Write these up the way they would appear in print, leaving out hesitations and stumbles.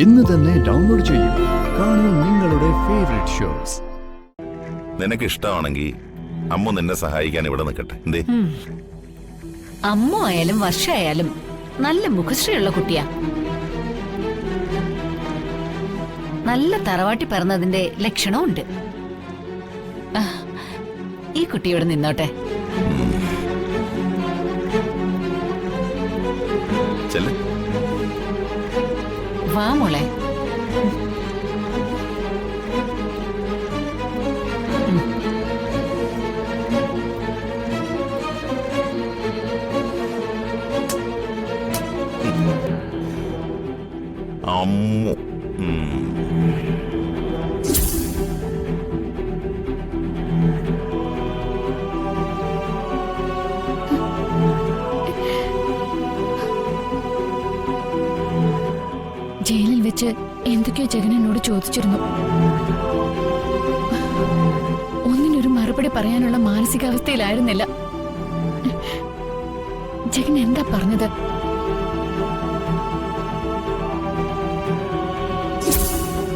ഇന്ന് തന്നെ ഡൗൺലോഡ് ചെയ്യൂ. കാണൂ നിങ്ങളുടെ ഫേവറേറ്റ് ഷോസ്. നിനക്ക് ഇഷ്ടമാണെങ്കിൽ അമ്മ നിന്നെ സഹായിക്കാൻ ഇവിടെ നിൽക്കട്ടെ. എന്തേ? അമ്മ ആയാലും വർഷമായാലും നല്ല മുഖശ്രീയുള്ള കുട്ടിയാ. നല്ല തറവാട്ടി പറഞ്ഞതിന്റെ ലക്ഷണമുണ്ട്. ഈ കുട്ടിയോട് നിന്നോട്ടെ. വാ മോളെ. അമ്മു ജയിലിൽ വെച്ച് എന്തൊക്കെയോ ജഗൻ എന്നോട് ചോദിച്ചിരുന്നു. ഒന്നിനൊരു മറുപടി പറയാനുള്ള മാനസികാവസ്ഥയിലായിരുന്നില്ല. ജഗൻ എന്താ പറഞ്ഞത്?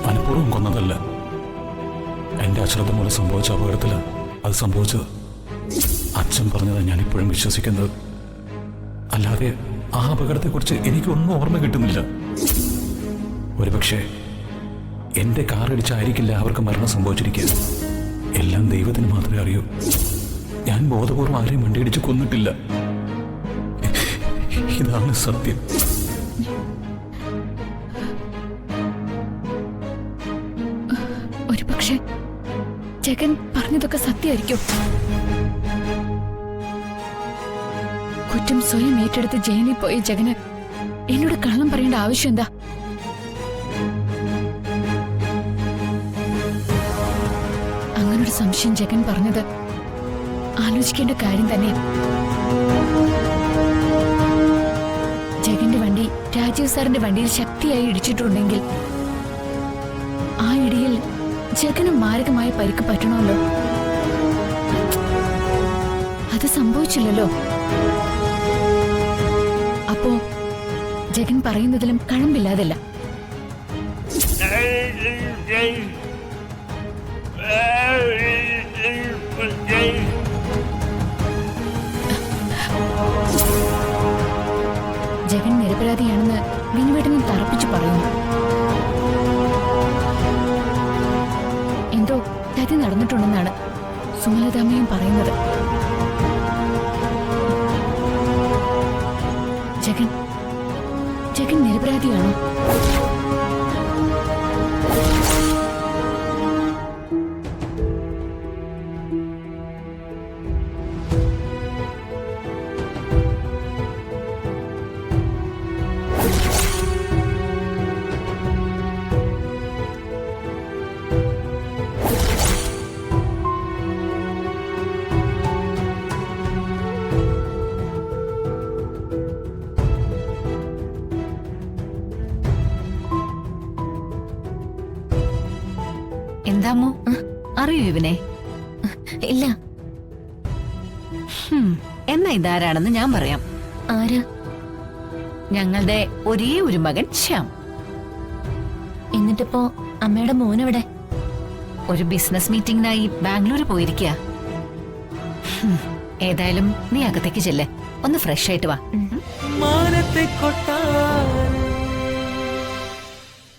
മനഃപൂർവ്വം കൊന്നതല്ല. എന്റെ അശ്രദ്ധ മൂലം സംഭവിച്ച അപകടത്തില് അത് സംഭവിച്ചത്. അച്ഛൻ പറഞ്ഞത് ഞാനിപ്പോഴും വിശ്വസിക്കുന്നത്. അല്ലാതെ ആ അപകടത്തെക്കുറിച്ച് എനിക്കൊന്നും ഓർമ്മ കിട്ടുന്നില്ല. ഒരുപക്ഷെ എന്റെ കാറടിച്ചായിരിക്കില്ല അവർക്ക് മരണം സംഭവിച്ചിരിക്കുക. എല്ലാം ദൈവത്തിന് മാത്രമേ അറിയൂ. ഞാൻ ബോധപൂർവ്വം ആരെയും വണ്ടിയിടിച്ച് കൊന്നിട്ടില്ല. ഇതാണ് സത്യം. ഒരുപക്ഷെ ജഗൻ പറഞ്ഞതൊക്കെ സത്യമായിരിക്കും. കുറ്റം സ്വയം ഏറ്റെടുത്ത് ജയിലിൽ പോയ ജഗന് എന്നോട് കള്ളം പറയേണ്ട ആവശ്യം എന്താ? അങ്ങനൊരു സംശയം ജഗൻ പറഞ്ഞത് ആലോചിക്കേണ്ട കാര്യം തന്നെ. ജഗന്റെ വണ്ടി രാജീവ് സാറിന്റെ വണ്ടിയിൽ ശക്തിയായി ഇടിച്ചിട്ടുണ്ടെങ്കിൽ ആ ഇടിയിൽ ജഗന് മാരകമായ പരിക്ക് പറ്റണമല്ലോ. അത് സംഭവിച്ചില്ലല്ലോ. അപ്പോ ജഗൻ പറയുന്നതിലും കഴമ്പില്ലാതല്ല. ജഗൻ നിരപരാധിയാണെന്ന് വിനുവേട്ടനും തറപ്പിച്ചു പറയുന്നു. എന്തോ ചതി നടന്നിട്ടുണ്ടെന്നാണ് സുമലതാമ്മയും പറയുന്നത്. ജഗൻ ജഗൻ നിരപരാധിയാണോ? എന്താമോ അറിയൂ ഇവനെ? ഇല്ല. എന്നാ ഇതാരാണെന്ന് ഞാൻ പറയാം. ആരാ? ഞങ്ങളുടെ ഒരേ ഒരു മകൻ ശ്യാം. എന്നിട്ടിപ്പോ അമ്മയുടെ മോനെവിടെ? ഒരു ബിസിനസ് മീറ്റിംഗിനായി ബാംഗ്ലൂർ പോയിരിക്കുക. ഏതായാലും നീ അകത്തേക്ക് ചെല്ലേ, ഒന്ന് ഫ്രഷ് ആയിട്ട് വാ.